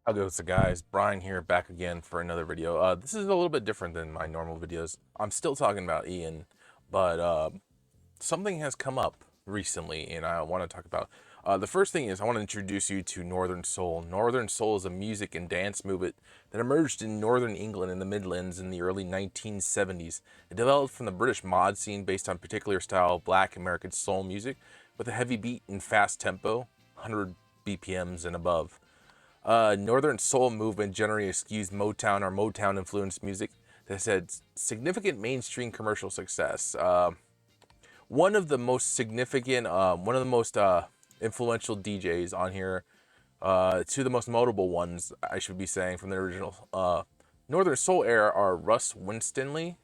How's it going, guys? Brian here, back again for another video. This is a little bit different than my normal videos. I'm still talking about Ian, but something has come up recently, and I want to talk about. The first thing is I want to introduce you to Northern Soul. Northern Soul is a music and dance movement that emerged in Northern England in the Midlands in the early 1970s. It developed from the British mod scene based on particular style of Black American soul music with a heavy beat and fast tempo, 100 BPMs and above. Northern Soul movement generally skews Motown or Motown influenced music that has had significant mainstream commercial success. One of the most significant, one of the most influential DJs on here, two of the most notable ones, I should be saying, from the original Northern Soul era are Russ Winstanley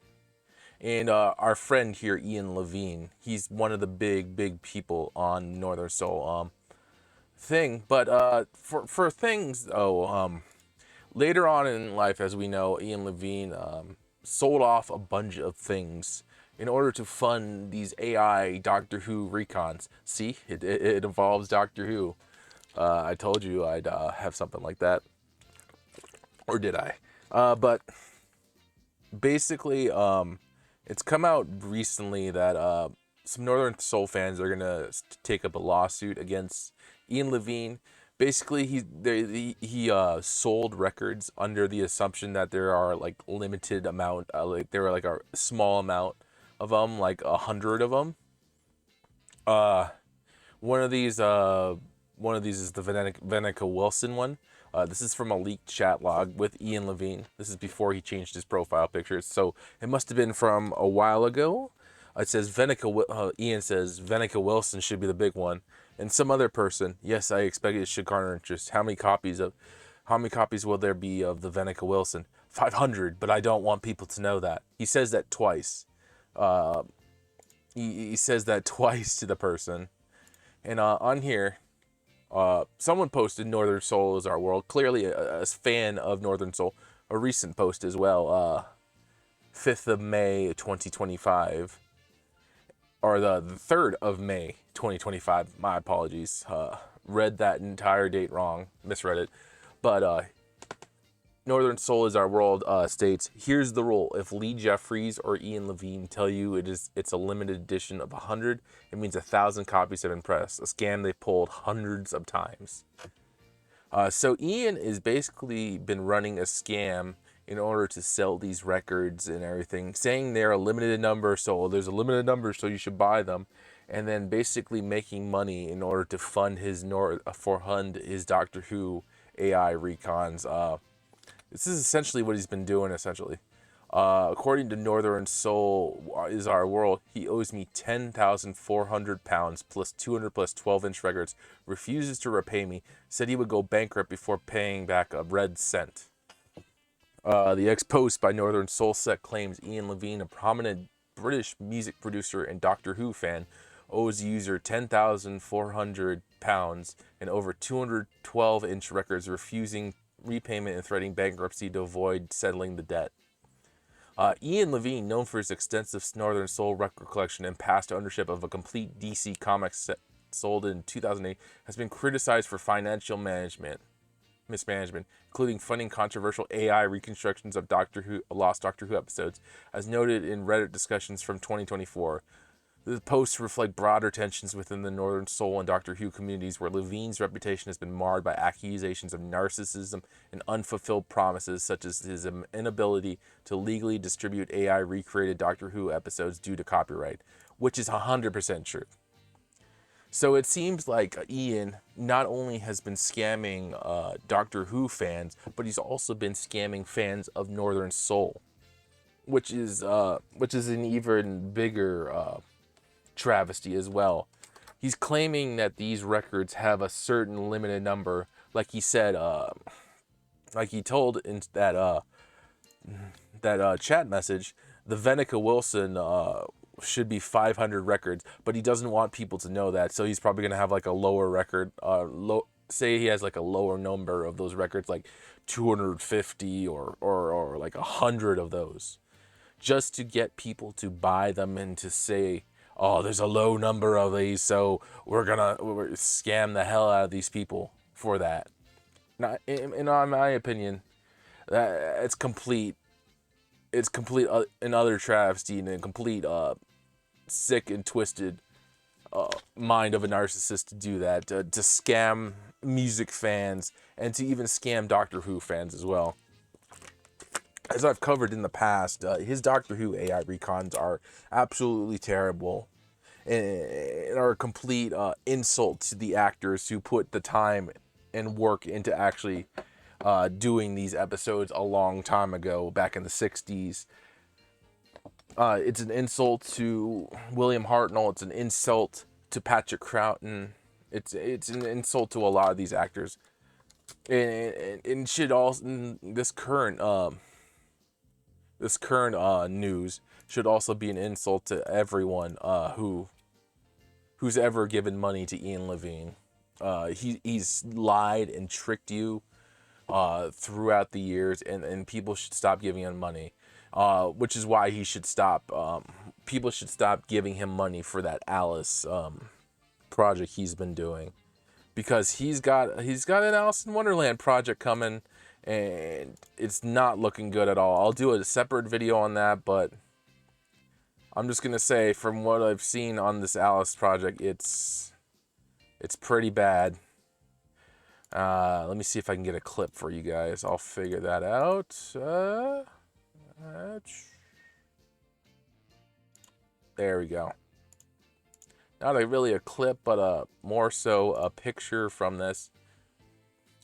and our friend here, Ian Levine. He's one of the big people on Northern Soul. Thing. But for things though, later on in life, as we know, Ian Levine sold off a bunch of things in order to fund these AI Doctor Who recons. See, it involves Doctor Who. I told you I'd have something like that, or did I? But basically, it's come out recently that some Northern Soul fans are gonna take up a lawsuit against Ian Levine. Basically, he sold records under the assumption that there are like limited amount, like there were like a small amount of them, like 100 of them. Uh, one of these is the Venica Wilson one. This is from a leaked chat log with Ian Levine. This is before he changed his profile picture, so it must have been from a while ago. It says Ian says Venica Wilson should be the big one, and some other person. Yes, I expect it should garner interest. How many copies will there be of the Venica Wilson? 500, but I don't want people to know that. He says that twice. Uh, he says that twice to the person, and on here, someone posted Northern Soul is our world. Clearly a fan of Northern Soul. A recent post as well. 5th of May 2025. Or the 3rd of May 2025. My apologies. Read that entire date wrong. Misread it. But Northern Soul is our world states, here's the rule. If Lee Jeffries or Ian Levine tell you it's a limited edition of 100, it means 1,000 copies have been pressed. A scam they pulled hundreds of times. So Ian has basically been running a scam in order to sell these records and everything, saying they're a limited number, so there's a limited number, so you should buy them, and then basically making money in order to fund his Doctor Who AI recons. This is essentially what he's been doing, essentially. According to Northern Soul is our world, he owes me £10,400 plus 200 plus 12-inch records, refuses to repay me, said he would go bankrupt before paying back a red cent. The ex-post by Northern Soul Set claims Ian Levine, a prominent British music producer and Doctor Who fan, owes the user £10,400 and over 212-inch records, refusing repayment and threatening bankruptcy to avoid settling the debt. Ian Levine, known for his extensive Northern Soul record collection and past ownership of a complete DC Comics set sold in 2008, has been criticized for financial mismanagement, including funding controversial AI reconstructions of Lost Doctor Who episodes, as noted in Reddit discussions from 2024. The posts reflect broader tensions within the Northern Soul and Doctor Who communities, where Levine's reputation has been marred by accusations of narcissism and unfulfilled promises, such as his inability to legally distribute AI recreated Doctor Who episodes due to copyright, which is 100% true. So it seems like Ian not only has been scamming Doctor Who fans, but he's also been scamming fans of Northern Soul, which is an even bigger travesty as well. He's claiming that these records have a certain limited number, like he said, like he told in that chat message, the Venica Wilson should be 500 records, but he doesn't want people to know that, so he's probably gonna have like a lower record, say he has like a lower number of those records, like 250 or like 100 of those, just to get people to buy them and to say, oh, there's a low number of these, so we're scam the hell out of these people for that. Not in my opinion, that it's complete. It's complete another travesty and a complete sick and twisted mind of a narcissist to do that, to scam music fans and to even scam Doctor Who fans as well. As I've covered in the past, his Doctor Who AI recons are absolutely terrible and are a complete insult to the actors who put the time and work into actually doing these episodes a long time ago, back in the 60s. It's an insult to William Hartnell. It's an insult to Patrick Troughton. It's an insult to a lot of these actors. And should also, this current news should also be an insult to everyone who's ever given money to Ian Levine. He's lied and tricked you throughout the years, and people should stop giving him money. Which is why he should stop. People should stop giving him money for that Alice project he's been doing, because he's got an Alice in Wonderland project coming, and it's not looking good at all. I'll do a separate video on that, but I'm just gonna say, from what I've seen on this Alice project, it's pretty bad. Let me see if I can get a clip for you guys. I'll figure that out. There we go. Not really a clip, but more so a picture from this.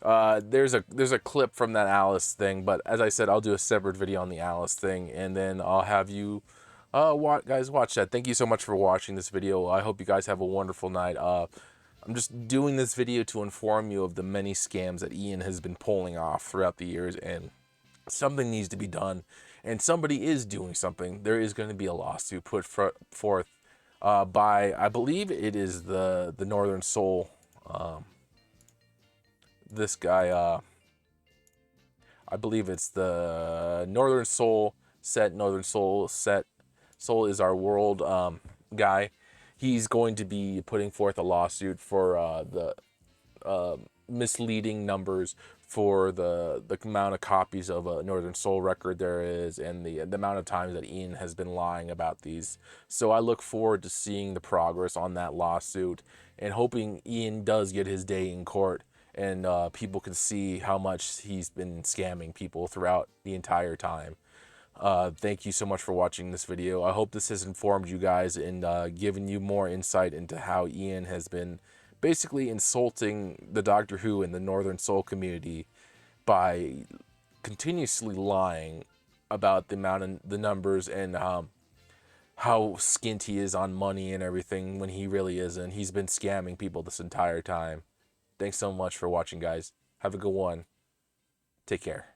There's a clip from that Alice thing, but as I said, I'll do a separate video on the Alice thing, and then I'll have you guys watch that. Thank you so much for watching this video. I hope you guys have a wonderful night. I'm just doing this video to inform you of the many scams that Ian has been pulling off throughout the years, and something needs to be done, and somebody is doing something. There is going to be a lawsuit put forth by, I believe it is the Northern Soul. This guy, I believe it's the Northern Soul set. Soul is our world guy. He's going to be putting forth a lawsuit for the misleading numbers for the amount of copies of a Northern Soul record there is, and the amount of times that Ian has been lying about these. So I look forward to seeing the progress on that lawsuit, and hoping Ian does get his day in court, and people can see how much he's been scamming people throughout the entire time. Thank you so much for watching this video. I hope this has informed you guys and given you more insight into how Ian has been basically insulting the Doctor Who and the Northern Soul community by continuously lying about the amount of the numbers, and how skint he is on money and everything, when he really isn't. He's been scamming people this entire time. Thanks so much for watching, guys. Have a good one. Take care.